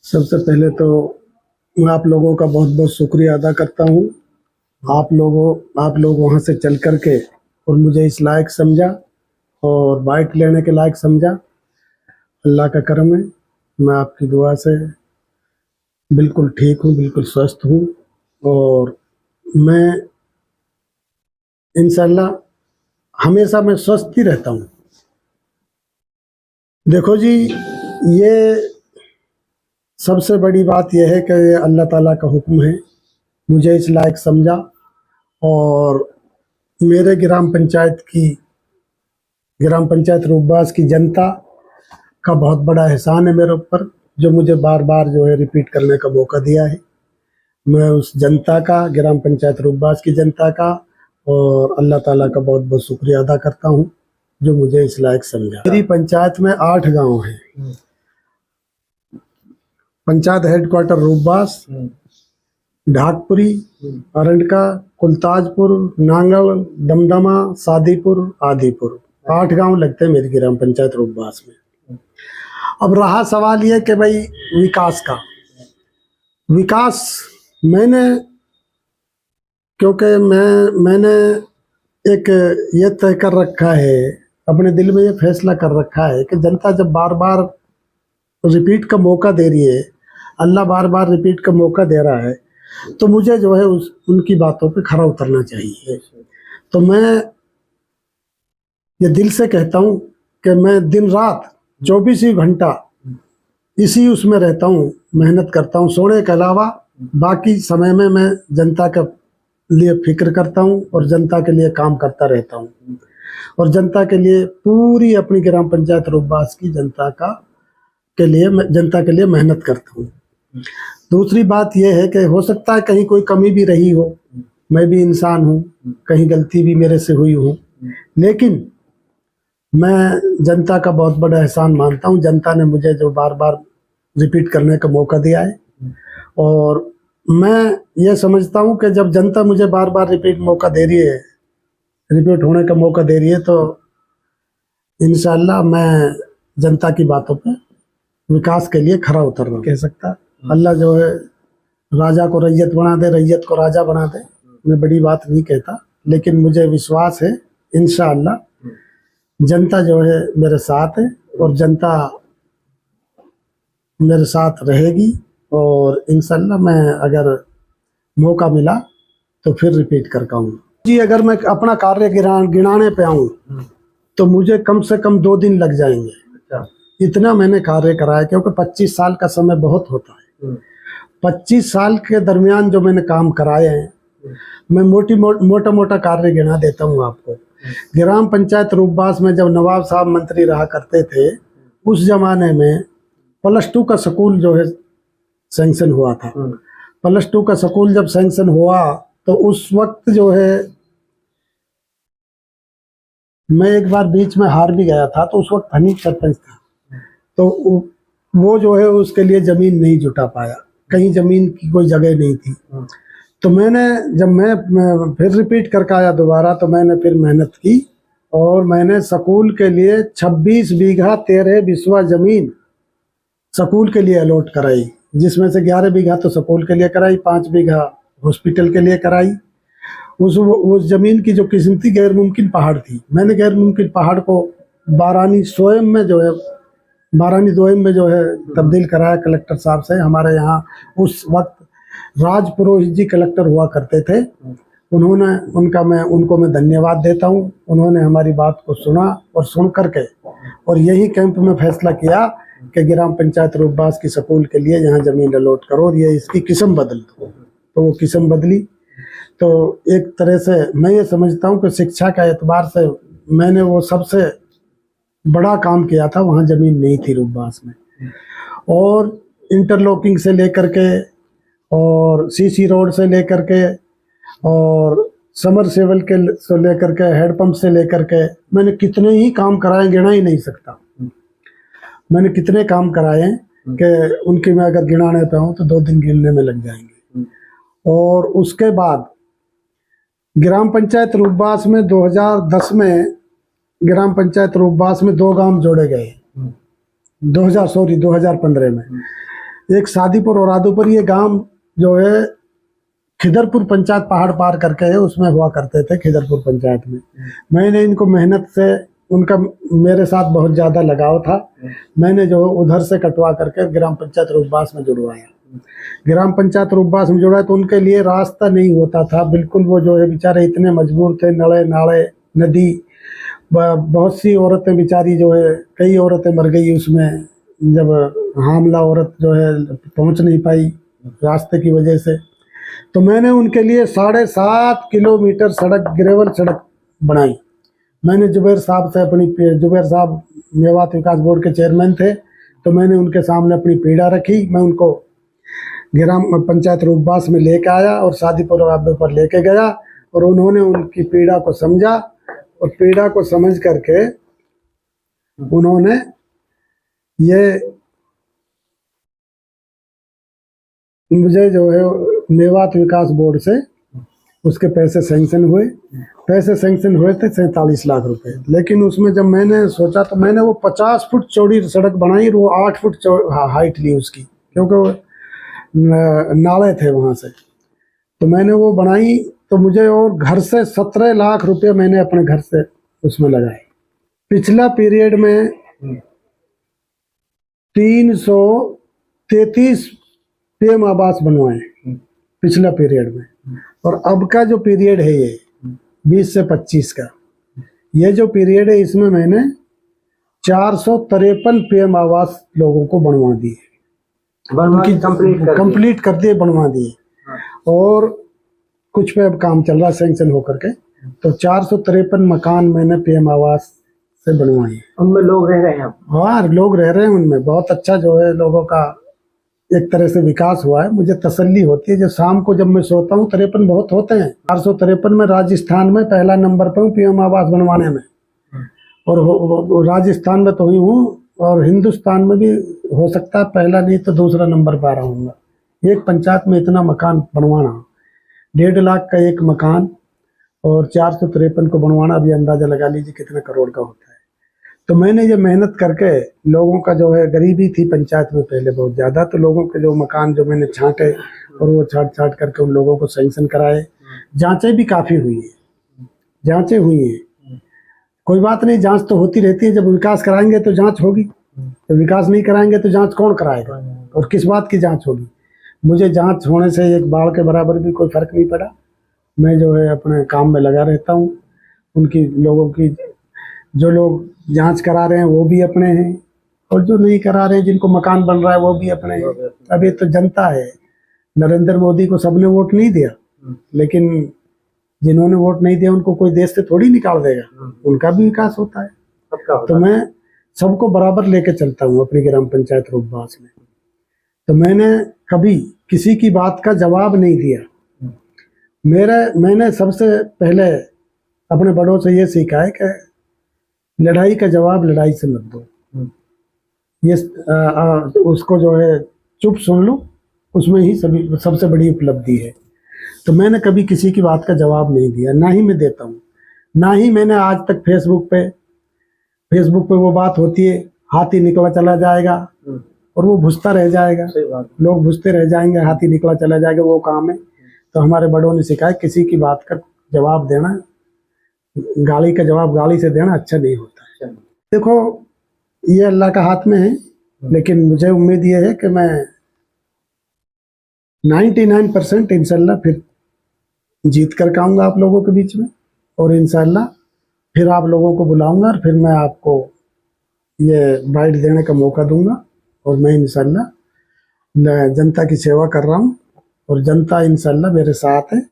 सबसे पहले तो मैं आप लोगों का बहुत बहुत शुक्रिया अदा करता हूँ। आप लोग वहाँ से चल कर के और मुझे इस लायक समझा और बाइक लेने के लायक समझा। अल्लाह का करम है, मैं आपकी दुआ से बिल्कुल ठीक हूँ, बिल्कुल स्वस्थ हूँ और मैं इंशाल्लाह हमेशा मैं स्वस्थ ही रहता हूँ। देखो जी, ये सबसे बड़ी बात यह है कि ये अल्लाह ताला का हुक्म है, मुझे इस लायक समझा और मेरे ग्राम पंचायत रूपबास की जनता का बहुत बड़ा एहसान है मेरे ऊपर, जो मुझे बार बार जो है रिपीट करने का मौका दिया है। मैं उस जनता का, ग्राम पंचायत रूपबास की जनता का और अल्लाह ताला का बहुत बहुत शुक्रिया अदा करता हूँ जो मुझे इस लायक समझा। मेरी पंचायत में 8 गांव हैं। पंचायत हेडक्वार्टर रूपबास, ढाकपुरी, अरंडका, कुलताजपुर, नांगल, दमदमा, सादीपुर, आदिपुर, 8 गांव लगते हैं मेरी ग्राम पंचायत रूपबास में। अब रहा सवाल ये कि भाई विकास का, विकास मैंने एक ये तय कर रखा है, अपने दिल में ये फैसला कर रखा है कि जनता जब बार बार रिपीट का मौका दे रही है, अल्लाह बार बार रिपीट का मौका दे रहा है, तो मुझे जो है उनकी बातों पे खरा उतरना चाहिए। तो मैं ये दिल से कहता हूँ कि मैं दिन रात 24 घंटा इसी उसमें रहता हूँ, मेहनत करता हूँ। सोने के अलावा बाकी समय में मैं जनता के लिए फिक्र करता हूँ और जनता के लिए काम करता रहता हूँ और जनता के लिए पूरी अपनी ग्राम पंचायत रूपबास की जनता के लिए मेहनत करता हूँ। दूसरी बात यह है कि हो सकता है कहीं कोई कमी भी रही हो, मैं भी इंसान हूँ, कहीं गलती भी मेरे से हुई हो, लेकिन मैं जनता का बहुत बड़ा एहसान मानता हूँ। जनता ने मुझे जो बार बार रिपीट करने का मौका दिया है और मैं ये समझता हूँ कि जब जनता मुझे बार बार रिपीट होने का मौका दे रही है, तो इंशाल्लाह मैं जनता की बातों पे विकास के लिए खरा उतर रहा हूँ। कह सकता अल्लाह जो है राजा को रैयत बना दे, रैयत को राजा बना दे, मैं बड़ी बात नहीं कहता, लेकिन मुझे विश्वास है इंशाल्लाह जनता जो है मेरे साथ है और जनता मेरे साथ रहेगी और इंशाल्लाह मैं अगर मौका मिला तो फिर रिपीट कर पाऊंगा जी। अगर मैं अपना कार्य गिनाने पे आऊँ तो मुझे कम से कम 2 दिन लग जाएंगे। इतना मैंने कार्य कराया, क्योंकि 25 साल का समय बहुत होता है। 25 साल के दरमियान जो मैंने काम कराए हैं, मैं मोटा मोटा कार्य गिना देता हूँ आपको। ग्राम पंचायत रूपबास में जब नवाब साहब मंत्री रहा करते थे, उस जमाने में +2 का स्कूल जो है सैंक्शन हुआ था। +2 का स्कूल जब सैंक्शन हुआ तो उस वक्त जो है मैं एक बार बीच में हार भी गया था, तो उस वक्त हनीफ सरपंच था, तो वो जो है उसके लिए जमीन नहीं जुटा पाया, कहीं जमीन की कोई जगह नहीं थी। तो जब मैं फिर रिपीट करके आया दोबारा, तो मैंने फिर मेहनत की और मैंने स्कूल के लिए 26 बीघा 13 बिस्वा जमीन स्कूल के लिए अलॉट कराई, जिसमें से 11 बीघा तो स्कूल के लिए कराई, 5 बीघा हॉस्पिटल के लिए कराई। उस जमीन की जो किस्म थी गैर मुमकिन पहाड़ थी, मैंने गैर मुमकिन पहाड़ को बारानी दोयम में जो है तब्दील कराया कलेक्टर साहब से। हमारे यहाँ उस वक्त राज पुरोहित जी कलेक्टर हुआ करते थे, उनको मैं धन्यवाद देता हूँ। उन्होंने हमारी बात को सुना और सुन करके और यही कैंप में फैसला किया कि ग्राम पंचायत रूपबास की स्कूल के लिए यहाँ जमीन अलॉट करो और ये इसकी किस्म बदल दो। तो वो किस्म बदली। तो एक तरह से मैं ये समझता हूँ कि शिक्षा का एतबार से मैंने वो सबसे बड़ा काम किया था। वहाँ जमीन नहीं थी रूपबास में, और इंटरलॉकिंग से लेकर के और सीसी रोड से लेकर के और समरसेबल से लेकर के हेडपंप से लेकर के मैंने कितने ही काम कराए, गिना ही नहीं सकता। मैंने कितने काम कराए कि उनकी मैं अगर गिनाने पे हूँ तो 2 दिन गिनने में लग जाएंगे। और उसके बाद ग्राम पंचायत रूपबास में 2010 में ग्राम पंचायत रूपबास में 2 गांव जोड़े गए। 2015 में एक सादीपुर और आदूपुर, ये गांव जो है खिदरपुर पंचायत पहाड़ पार करके है, उसमें हुआ करते थे खिदरपुर पंचायत में। मैंने इनको मेहनत से, उनका मेरे साथ बहुत ज़्यादा लगाव था, मैंने जो उधर से कटवा करके ग्राम पंचायत रूपबास में जुड़वाया। ग्राम पंचायत रूपबास में जुड़ा तो उनके लिए रास्ता नहीं होता था बिल्कुल। वो जो है बेचारे इतने मजबूर थे, नड़े नाले नदी, बहुत सी औरतें बेचारी जो है, कई औरतें मर गई उसमें, जब हामला औरत जो है पहुंच नहीं पाई रास्ते की वजह से। तो मैंने उनके लिए 7.5 किलोमीटर सड़क, ग्रेवल सड़क बनाई। मैंने जुबैर साहब से जुबैर साहब मेवात विकास बोर्ड के चेयरमैन थे, तो मैंने उनके सामने अपनी पीड़ा रखी। मैं उनको ग्राम पंचायत रूपबास में लेके आया और शादीपुर पर लेके गया, और उन्होंने उनकी पीड़ा को समझा, और पीड़ा को समझ करके उन्होंने ये मुझे जो है मेवात विकास बोर्ड से उसके पैसे सैंक्शन हुए। पैसे सैंक्शन हुए थे 47 लाख रुपए। लेकिन उसमें जब मैंने सोचा तो मैंने वो 50 फुट चौड़ी सड़क बनाई, और वो 8 फुट हाइट ली उसकी, क्योंकि वो नाले थे वहाँ से। तो मैंने वो बनाई, तो मुझे और घर से 17 लाख रुपए मैंने अपने घर से उसमें लगाए। पिछला पीरियड में 333 पीएम आवास बनवाए पिछला पीरियड में। और अब का जो पीरियड है ये 20 से 25 का, ये जो पीरियड है इसमें मैंने 453 पीएम आवास लोगों को बनवा दिए, उनकी कंप्लीट कर दिए, बनवा दिए। और कुछ पे अब काम चल रहा है सैंक्शन होकर के। तो 453 मकान मैंने पीएम आवास से बनवाए। उनमें लोग रह रहे हैं? हाँ, लोग रह रहे हैं उनमें। बहुत अच्छा जो है लोगों का एक तरह से विकास हुआ है। मुझे तसल्ली होती है जब शाम को जब मैं सोता हूँ। 53 बहुत होते हैं, 453 में राजस्थान में पहला नंबर पे हूँ पीएम आवास बनवाने में। और राजस्थान में तो ही हूँ, और हिंदुस्तान में भी हो सकता है पहला नहीं तो दूसरा नंबर पर आ रहा हूँ। एक पंचायत में इतना मकान बनवाना, 1.5 लाख का एक मकान, और 453 को बनवाना, अभी अंदाजा लगा लीजिए कितने करोड़ का होता है। तो मैंने ये मेहनत करके लोगों का जो है, गरीबी थी पंचायत में पहले बहुत ज़्यादा, तो लोगों के जो मकान जो मैंने छांटे, और वो छाट करके उन लोगों को सैंक्शन कराए। जांचें भी काफ़ी हुई हैं, जांचें हुई हैं। कोई बात नहीं, जांच तो होती रहती है। जब विकास कराएंगे तो जांच होगी, जब विकास नहीं कराएंगे तो जांच कौन कराएगा, और किस बात की जांच होगी। मुझे जांच होने से एक बाढ़ के बराबर भी कोई फर्क नहीं पड़ा। मैं जो है अपने काम में लगा रहता हूँ। उनकी लोगों की, जो लोग जांच करा रहे हैं वो भी अपने हैं, और जो नहीं करा रहे हैं, जिनको मकान बन रहा है वो भी अपने हैं। अब ये तो जनता है। नरेंद्र मोदी को सबने वोट नहीं दिया, लेकिन जिन्होंने वोट नहीं दिया उनको कोई देश से थोड़ी निकाल देगा, उनका भी विकास होता है। तो मैं सबको बराबर लेके चलता हूँ अपनी ग्राम पंचायत रूपबास में। तो मैंने कभी किसी की बात का जवाब नहीं दिया। मैंने सबसे पहले अपने बड़ों से ये सीखा है कि लड़ाई का जवाब लड़ाई से मत दो। ये उसको जो है चुप सुन लो, उसमें ही सबसे बड़ी उपलब्धि है। तो मैंने कभी किसी की बात का जवाब नहीं दिया, ना ही मैं देता हूँ। ना ही मैंने आज तक फेसबुक पे वो बात होती है, हाथी निकला चला जाएगा और वो भुसता रह जाएगा, लोग भुसते रह जाएंगे, हाथी निकला चला जाएगा, वो काम है। तो हमारे बड़ों ने सिखाया किसी की बात का जवाब देना, गाली का जवाब गाली से देना अच्छा नहीं होता। देखो, ये अल्लाह का हाथ में है, लेकिन मुझे उम्मीद ये है कि मैं 99% इंशाल्लाह फिर जीत कर आऊँगा आप लोगों के बीच में, और इंशाल्लाह फिर आप लोगों को बुलाऊंगा, और फिर मैं आपको ये बाइट देने का मौका दूंगा। और मैं इंशाल्लाह जनता की सेवा कर रहा हूँ, और जनता इंशाल्लाह मेरे साथ है।